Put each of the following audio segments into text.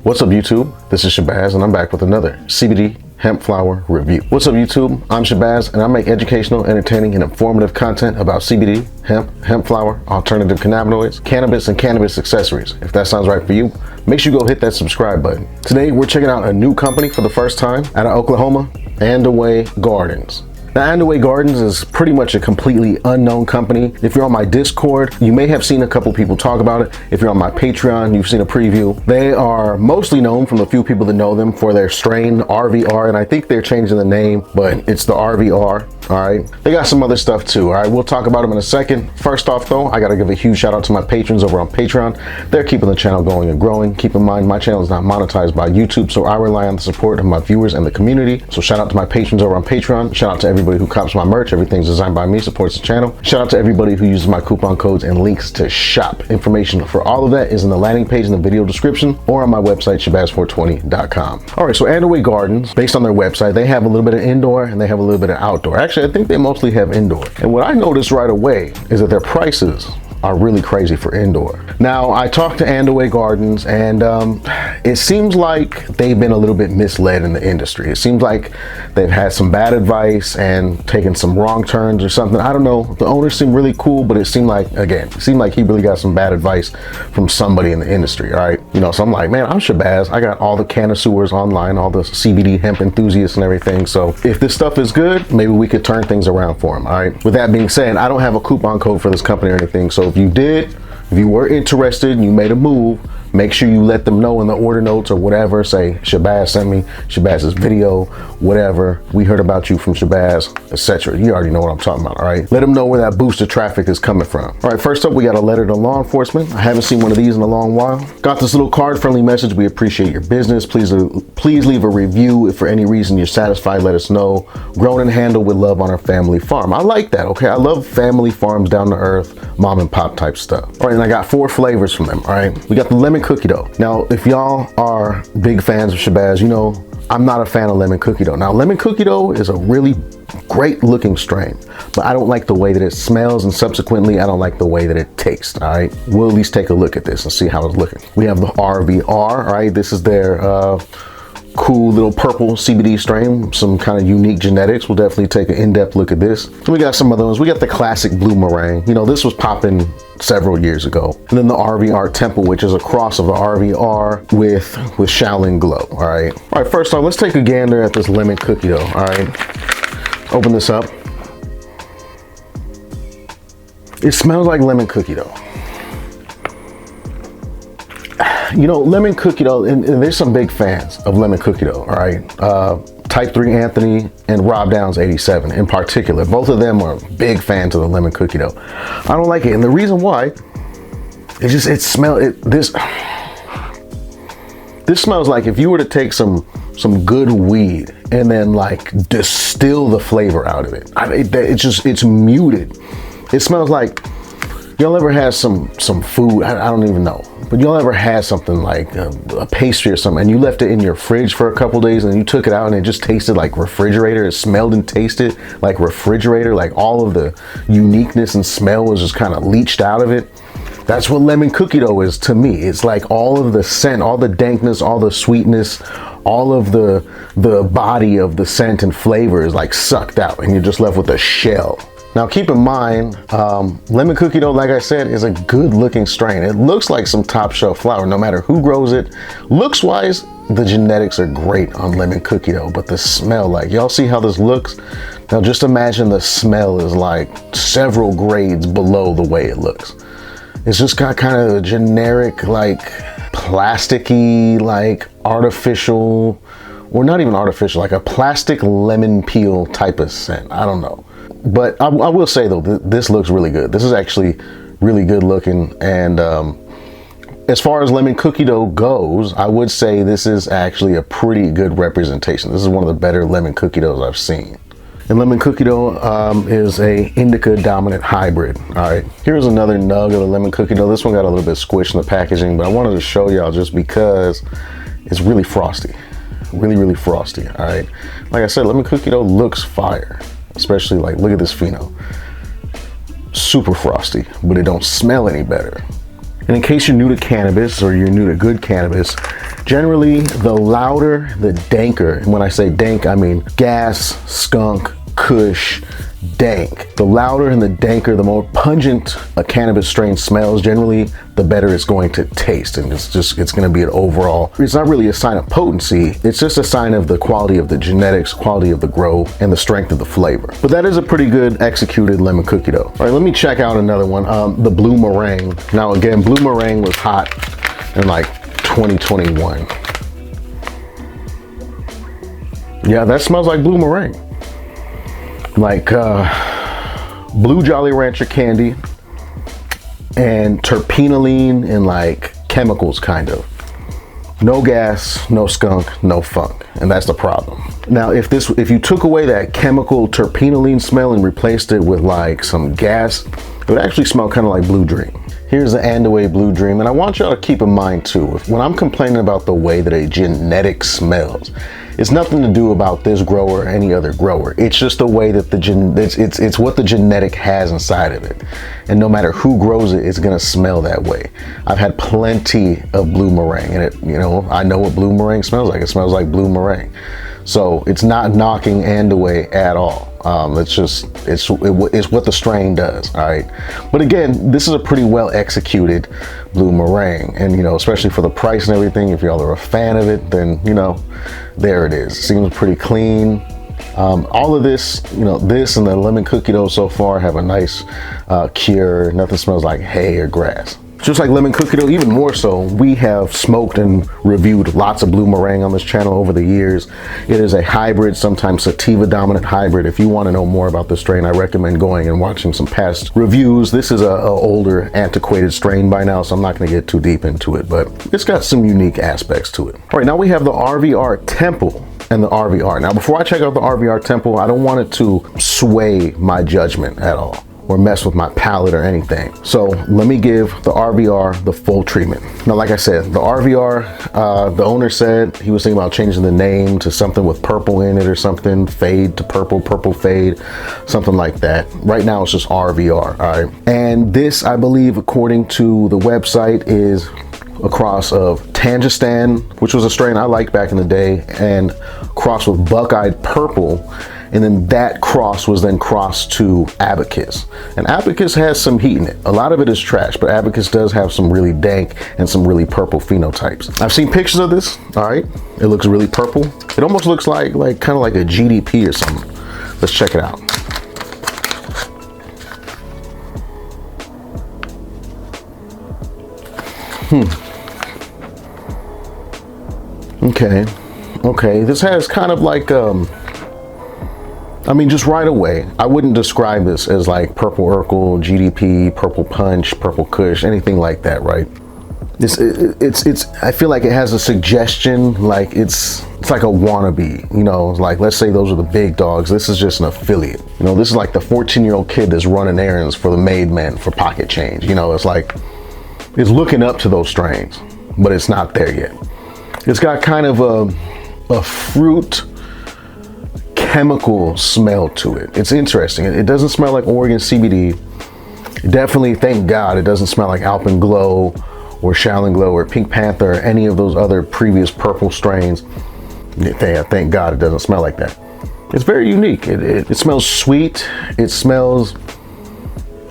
What's up YouTube? This is Shabazz and I'm back with another CBD hemp flower review. What's up YouTube? I'm Shabazz and I make educational, entertaining, and informative content about CBD, hemp flower, alternative cannabinoids, cannabis, and cannabis accessories. If that sounds right for you, make sure you go hit that subscribe button. Today we're checking out a new company for the first time out of Oklahoma, Andaway Gardens. Now, Andaway Gardens is pretty much a completely unknown company. If you're on my Discord, you may have seen a couple people talk about it. If you're on my Patreon, you've seen a preview. They are mostly known from the few people that know them for their strain RVR, and I think they're changing the name, but it's the RVR. All right, they got some other stuff too. All right, we'll talk about them in a second. First off though, I gotta give a huge shout out to my patrons over on Patreon. They're keeping the channel going and growing. Keep in mind, my channel is not monetized by YouTube, so I rely on the support of my viewers and the community. So shout out to my patrons over on Patreon. Shout out to everybody who cops my merch. Everything's designed by me, supports the channel. Shout out to everybody who uses my coupon codes and links to shop. Information for all of that is in the landing page in the video description or on my website, shabazz420.com. All right, so Andaway Gardens, based on their website, they have a little bit of indoor and they have a little bit of outdoor. Actually, I think they mostly have indoor. And what I noticed right away is that their prices are really crazy for indoor. Now, I talked to Andaway Gardens and it seems like they've been a little bit misled in the industry. It seems like they've had some bad advice and taken some wrong turns or something. I don't know. The owners seem really cool, but it seemed like, again, it seemed like he really got some bad advice from somebody in the industry, all right? You know, so I'm like, man, I'm Shabazz. I got all the connoisseurs online, all the CBD hemp enthusiasts and everything. So if this stuff is good, maybe we could turn things around for him, all right? With that being said, I don't have a coupon code for this company or anything. So if you were interested and you made a move, make sure you let them know in the order notes or whatever. Say Shabazz sent me Shabazz's video, whatever. We heard about you from Shabazz, etc. You already know what I'm talking about, all right? Let them know where that boost of traffic is coming from. All right, first up, we got a letter to law enforcement. I haven't seen one of these in a long while. Got this little card-friendly message. We appreciate your business. Please leave a review. If for any reason you're satisfied, let us know. Grown and handled with love on our family farm. I like that, okay? I love family farms, down to earth, mom and pop type stuff. All right, and I got 4 flavors from them, all right? We got the lemon cookie dough. Now, if y'all are big fans of Shabazz, you know I'm not a fan of lemon cookie dough. Now, lemon cookie dough is a really great looking strain, but I don't like the way that it smells, and subsequently, I don't like the way that it tastes, all right? We'll at least take a look at this and see how it's looking. We have the RVR, all right? This is their cool little purple CBD strain, some kind of unique genetics. We'll definitely take an in-depth look at this. So we got some other ones. We got the classic blue meringue. You know, this was popping several years ago. And then the RVR Temple, which is a cross of the RVR with Shaolin Glow, all right? All right, first off, let's take a gander at this lemon cookie dough, all right? Open this up. It smells like lemon cookie dough. You know, lemon cookie dough, and there's some big fans of lemon cookie dough, all right? Type 3 Anthony and Rob Downs 87 in particular. Both of them are big fans of the lemon cookie dough. I don't like it, and the reason why, this smells like if you were to take some good weed and then like distill the flavor out of it. It's muted. It smells like, y'all ever had some food, I don't even know, but y'all ever had something like a pastry or something and you left it in your fridge for a couple days and you took it out and it just tasted like refrigerator? It smelled and tasted like refrigerator, like all of the uniqueness and smell was just kind of leached out of it. That's what lemon cookie dough is to me. It's like all of the scent, all the dankness, all the sweetness, all of the body of the scent and flavor is like sucked out and you're just left with a shell. Now, keep in mind, lemon cookie dough, like I said, is a good looking strain. It looks like some top shelf flower, no matter who grows it. Looks wise, the genetics are great on lemon cookie dough, but the smell, like, y'all see how this looks? Now, just imagine the smell is like several grades below the way it looks. It's just got kind of a generic, like plasticky, like artificial, or not even artificial, like a plastic lemon peel type of scent. I don't know. But I will say though, this looks really good. This is actually really good looking. And as far as lemon cookie dough goes, I would say this is actually a pretty good representation. This is one of the better lemon cookie doughs I've seen. And lemon cookie dough is a indica dominant hybrid. All right, here's another nug of the lemon cookie dough. This one got a little bit squished in the packaging, but I wanted to show y'all just because it's really frosty. Really frosty, all right? Like I said, lemon cookie dough looks fire. Especially like, look at this pheno. Super frosty, but it don't smell any better. And in case you're new to cannabis or you're new to good cannabis, generally the louder, the danker. And when I say dank, I mean gas, skunk, kush, dank. The louder and the danker, the more pungent a cannabis strain smells, generally the better it's going to taste. And it's going to be an overall, it's not really a sign of potency, it's just a sign of the quality of the genetics, quality of the grow, and the strength of the flavor. But that is a pretty good executed lemon cookie dough. All right, let me check out another one, the blue meringue. Now again, blue meringue was hot in like 2021. Yeah, that smells like blue meringue. Like blue Jolly Rancher candy and terpenoline and like chemicals, kind of. No gas, no skunk, no funk, and that's the problem. Now if you took away that chemical terpenoline smell and replaced it with like some gas, it would actually smell kind of like Blue Dream. Here's the Andaway Blue Dream, and I want y'all to keep in mind too, when I'm complaining about the way that a genetic smells, it's nothing to do about this grower or any other grower. It's just the way that it's what the genetic has inside of it. And no matter who grows it, it's gonna smell that way. I've had plenty of blue meringue, and I know what blue meringue smells like. It smells like blue meringue. So it's not knocking Andaway at all. It's what the strain does, all right? But again, this is a pretty well executed blue meringue, and especially for the price and everything, if y'all are a fan of it, then there it is. Seems pretty clean. All of this, this and the lemon cookie dough so far have a nice cure. Nothing smells like hay or grass. Just like lemon cookie dough, even more so, we have smoked and reviewed lots of blue meringue on this channel over the years. It is a hybrid, sometimes sativa dominant hybrid. If you want to know more about the strain, I recommend going and watching some past reviews. This is a older, antiquated strain by now, so I'm not going to get too deep into it, but it's got some unique aspects to it. All right, now we have the RVR Temple and the RVR. Now, before I check out the RVR Temple, I don't want it to sway my judgment at all or mess with my palate or anything. So let me give the RVR the full treatment. Now, like I said, the RVR, the owner said he was thinking about changing the name to something with purple in it or something, fade to purple, purple fade, something like that. Right now it's just RVR, all right? And this, I believe, according to the website, is a cross of Tangistan, which was a strain I liked back in the day, and crossed with Buckeyed Purple. And then that cross was then crossed to Abacus. And Abacus has some heat in it. A lot of it is trash, but Abacus does have some really dank and some really purple phenotypes. I've seen pictures of this, all right? It looks really purple. It almost looks like kind of like a GDP or something. Let's check it out. Okay, this has kind of like, just right away, I wouldn't describe this as like Purple Urkel, GDP, Purple Punch, Purple Kush, anything like that, right? It's I feel like it has a suggestion, like it's like a wannabe, like let's say those are the big dogs. This is just an affiliate. This is like the 14-year-old kid that's running errands for the made men for pocket change. It's like, it's looking up to those strains, but it's not there yet. It's got kind of a fruit chemical smell to it. It's interesting. It doesn't smell like Oregon CBD. Definitely, thank God, it doesn't smell like Alpenglow or Shaolin Glow or Pink Panther or any of those other previous purple strains. Thank God it doesn't smell like that. It's very unique. It smells sweet. It smells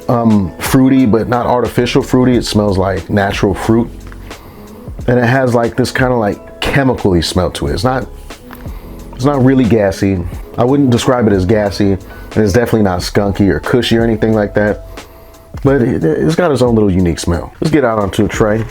fruity, but not artificial fruity. It smells like natural fruit. And it has like this kind of like chemically smell to it. It's not really gassy. I wouldn't describe it as gassy, and it's definitely not skunky or cushy or anything like that. But it's got its own little unique smell. Let's get out onto a tray.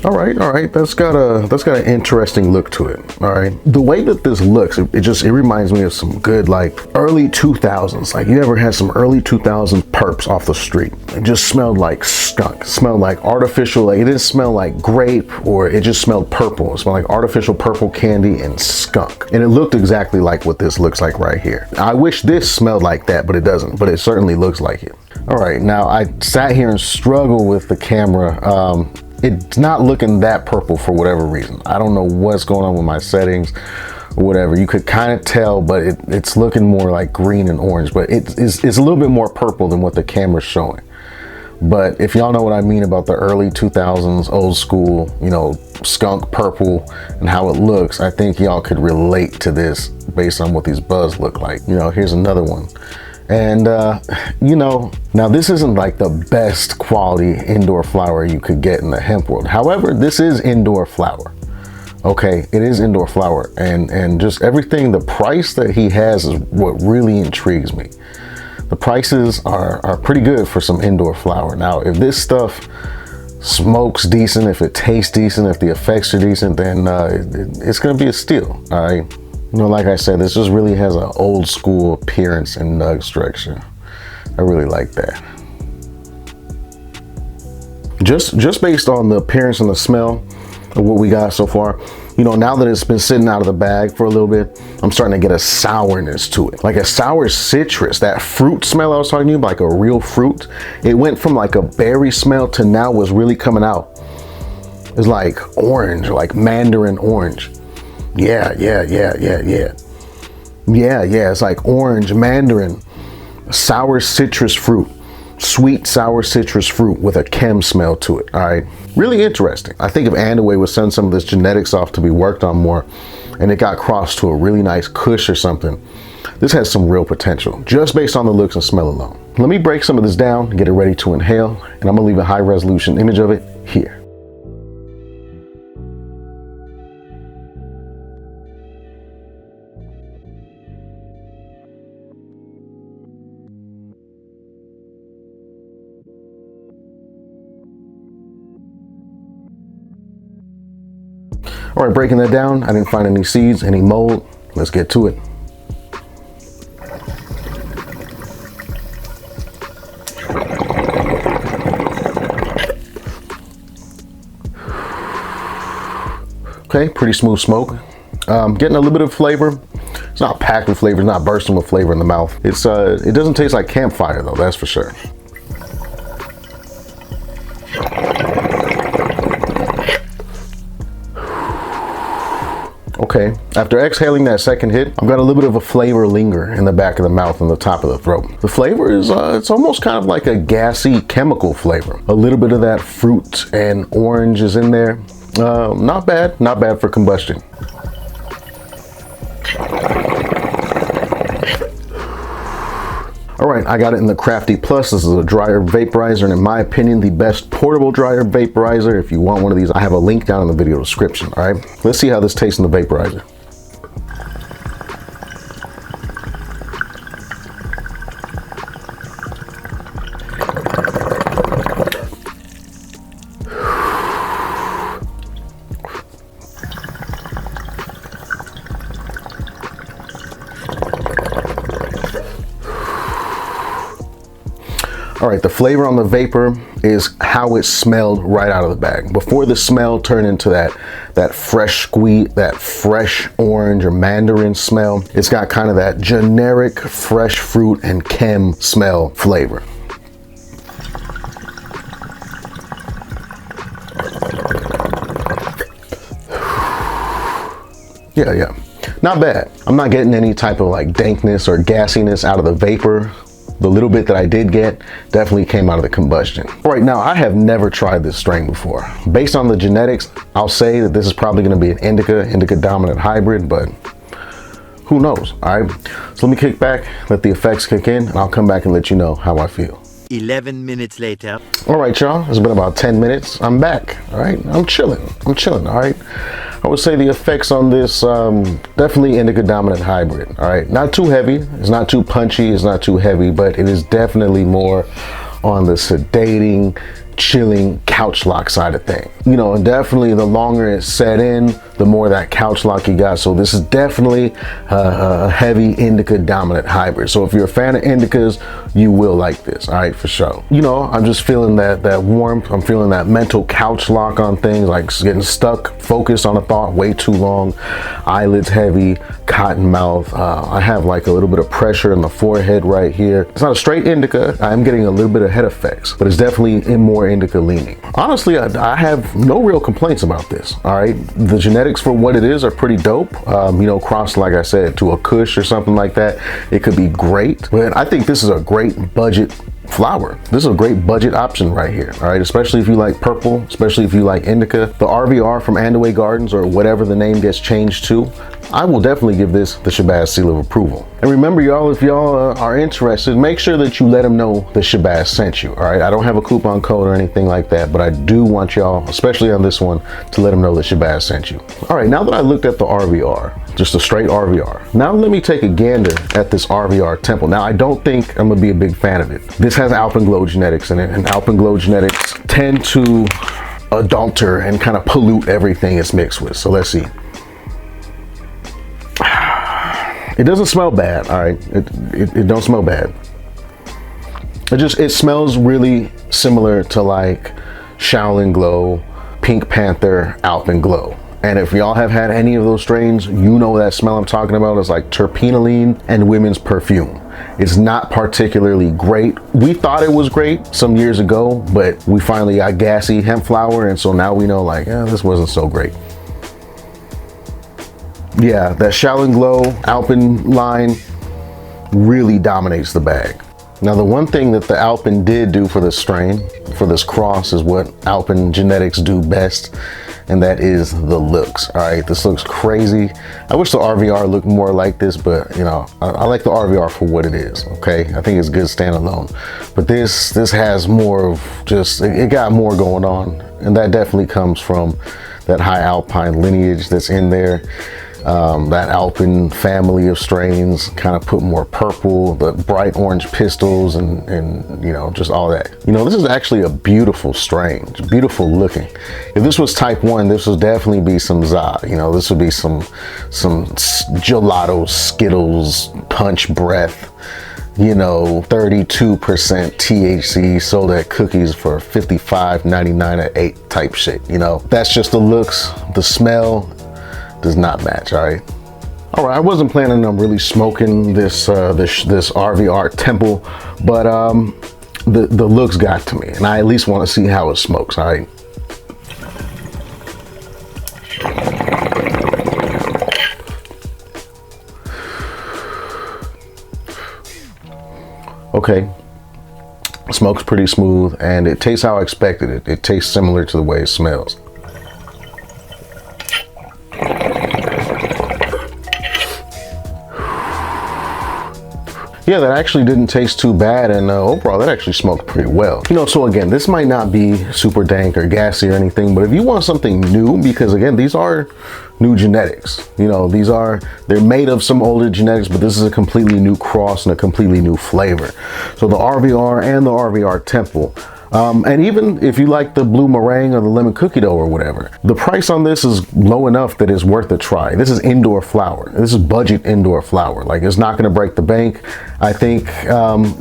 All right. That's got an interesting look to it. All right. The way that this looks, it reminds me of some good like early 2000s. Like you ever had some early 2000s perps off the street? It just smelled like skunk. It smelled like artificial. Like it didn't smell like grape, or it just smelled purple. It smelled like artificial purple candy and skunk. And it looked exactly like what this looks like right here. I wish this smelled like that, but it doesn't. But it certainly looks like it. All right. Now I sat here and struggled with the camera. It's not looking that purple for whatever reason. I don't know what's going on with my settings or whatever. You could kind of tell, but it's looking more like green and orange, but it's a little bit more purple than what the camera's showing. But if y'all know what I mean about the early 2000s, old school, you know, skunk purple and how it looks, I think y'all could relate to this based on what these buds look like. You know, here's another one. And, you know, now this isn't like the best quality indoor flower you could get in the hemp world. However, this is indoor flower. Okay, it is indoor flower, and just everything, the price that he has is what really intrigues me. The prices are pretty good for some indoor flower. Now, if this stuff smokes decent, if it tastes decent, if the effects are decent, then it's gonna be a steal, all right? You know, like I said, this just really has an old school appearance and nug structure. I really like that. Just based on the appearance and the smell of what we got so far, you know, now that it's been sitting out of the bag for a little bit, I'm starting to get a sourness to it. Like a sour citrus, that fruit smell I was talking to you about, like a real fruit. It went from like a berry smell to now what's really coming out is like orange, like mandarin orange. Yeah, it's like orange, mandarin, sour citrus fruit. Sweet sour citrus fruit with a chem smell to it. All right, really interesting. I think if Andaway would send some of this genetics off to be worked on more and it got crossed to a really nice kush or something, this has some real potential just based on the looks and smell alone. Let me break some of this down, get it ready to inhale, and I'm gonna leave a high resolution image of it here. All right, breaking that down, I didn't find any seeds, any mold. Let's get to it. Okay, pretty smooth smoke. Getting a little bit of flavor. It's not packed with flavor, it's not bursting with flavor in the mouth. It's it doesn't taste like campfire though, that's for sure. Okay, after exhaling that second hit, I've got a little bit of a flavor linger in the back of the mouth and the top of the throat. The flavor is, it's almost kind of like a gassy chemical flavor. A little bit of that fruit and orange is in there. Not bad for combustion. All right, I got it in the Crafty Plus. This is a dryer vaporizer, and in my opinion, the best portable dryer vaporizer. If you want one of these, I have a link down in the video description, all right? Let's see how this tastes in the vaporizer. All right, the flavor on the vapor is how it smelled right out of the bag. Before the smell turned into that fresh squeeze, that fresh orange or mandarin smell, it's got kind of that generic fresh fruit and chem smell flavor. Yeah, not bad. I'm not getting any type of like dankness or gassiness out of the vapor. The little bit that I did get definitely came out of the combustion. All right, now I have never tried this strain before. Based on the genetics, I'll say that this is probably gonna be an indica dominant hybrid, but who knows, all right? So let me kick back, let the effects kick in, and I'll come back and let you know how I feel. 11 minutes later. All right, y'all, it's been about 10 minutes. I'm back, all right? I'm chilling, all right? I would say the effects on this, definitely indica dominant hybrid, all right? Not too heavy, it's not too punchy, it's not too heavy, but it is definitely more on the sedating, chilling couch lock side of thing. You know, and definitely the longer it set in, the more that couch lock you got. So this is definitely a heavy indica dominant hybrid. So if you're a fan of indicas, you will like this, all right, for sure. You know, I'm just feeling that warmth. I'm feeling that mental couch lock on things, like getting stuck, focused on a thought way too long, eyelids heavy, cotton mouth. I have like a little bit of pressure in the forehead right here. It's not a straight indica. I'm getting a little bit of head effects, but it's definitely more indica leaning. Honestly, I have no real complaints about this, all right? The genetics for what it is are pretty dope. You know, crossed, like I said, to a kush or something like that, it could be great. But I think this is a great budget flower. This is a great budget option right here, all right? Especially if you like purple, especially if you like indica. The RVR from Andaway Gardens, or whatever the name gets changed to, I will definitely give this the Shabazz seal of approval. And remember, y'all, if y'all are interested, make sure that you let them know that Shabazz sent you, all right? I don't have a coupon code or anything like that, but I do want y'all, especially on this one, to let them know that Shabazz sent you. All right, now that I looked at the RVR, just a straight RVR, now let me take a gander at this RVR Temple. Now, I don't think I'm gonna be a big fan of it. This has alpenglow genetics in it, and alpenglow genetics tend to adulter and kind of pollute everything it's mixed with. So let's see. It doesn't smell bad, all right? It don't smell bad. It smells really similar to like Shaolin Glow, Pink Panther, Alpenglow. And if y'all have had any of those strains, you know that smell I'm talking about. It's like terpenoline and women's perfume. It's not particularly great. We thought it was great some years ago, but we finally got gassy hemp flower, and so now we know like, this wasn't so great. Yeah, that Shaolin Glow Alpen line really dominates the bag. Now, the one thing that the Alpen did do for this strain, for this cross, is what Alpen genetics do best, and that is the looks. All right, this looks crazy. I wish the RVR looked more like this, but you know, I like the RVR for what it is. Okay, I think it's good standalone, but this has more of just, it got more going on, and that definitely comes from that high alpine lineage that's in there. That Alpen family of strains kind of put more purple, the bright orange pistils, and you know, just all that. You know, this is actually a beautiful strain, it's beautiful looking. If this was type 1, this would definitely be some za. You know, this would be some gelato, Skittles, punch breath, you know, 32% THC sold at cookies for $55.99 at 8 type shit. You know, that's just the looks. The smell does not match. All right, I wasn't planning on really smoking this this RVR Temple, but the looks got to me, and I at least want to see how it smokes. All right. Okay, smokes pretty smooth, and it tastes how I expected it. It tastes similar to the way it smells. Yeah, that actually didn't taste too bad, and overall that actually smoked pretty well. You know, so again, this might not be super dank or gassy or anything, but if you want something new, because again, these are new genetics. You know, they're made of some older genetics, but this is a completely new cross and a completely new flavor. So the RVR and the RVR Temple, and even if you like the blue meringue or the lemon cookie dough or whatever, the price on this is low enough that it's worth a try. This is indoor flower. This is budget indoor flower. Like, it's not going to break the bank. I think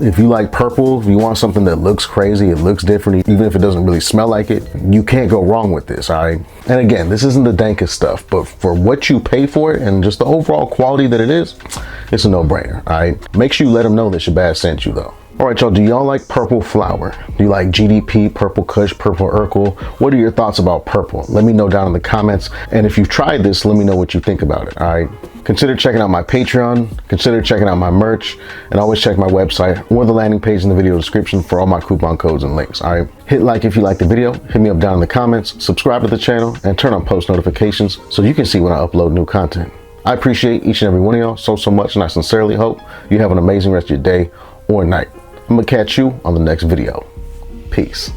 if you like purple, if you want something that looks crazy, it looks different, even if it doesn't really smell like it, you can't go wrong with this, all right? And again, this isn't the dankest stuff, but for what you pay for it and just the overall quality that it is, it's a no-brainer, all right? Make sure you let them know that Shabazz sent you, though. All right, y'all, do y'all like purple flower? Do you like GDP, purple kush, purple Urkel? What are your thoughts about purple? Let me know down in the comments. And if you've tried this, let me know what you think about it, all right? Consider checking out my Patreon, consider checking out my merch, and always check my website or the landing page in the video description for all my coupon codes and links, all right? Hit like if you like the video, hit me up down in the comments, subscribe to the channel, and turn on post notifications so you can see when I upload new content. I appreciate each and every one of y'all so much, and I sincerely hope you have an amazing rest of your day or night. I'm gonna catch you on the next video. Peace.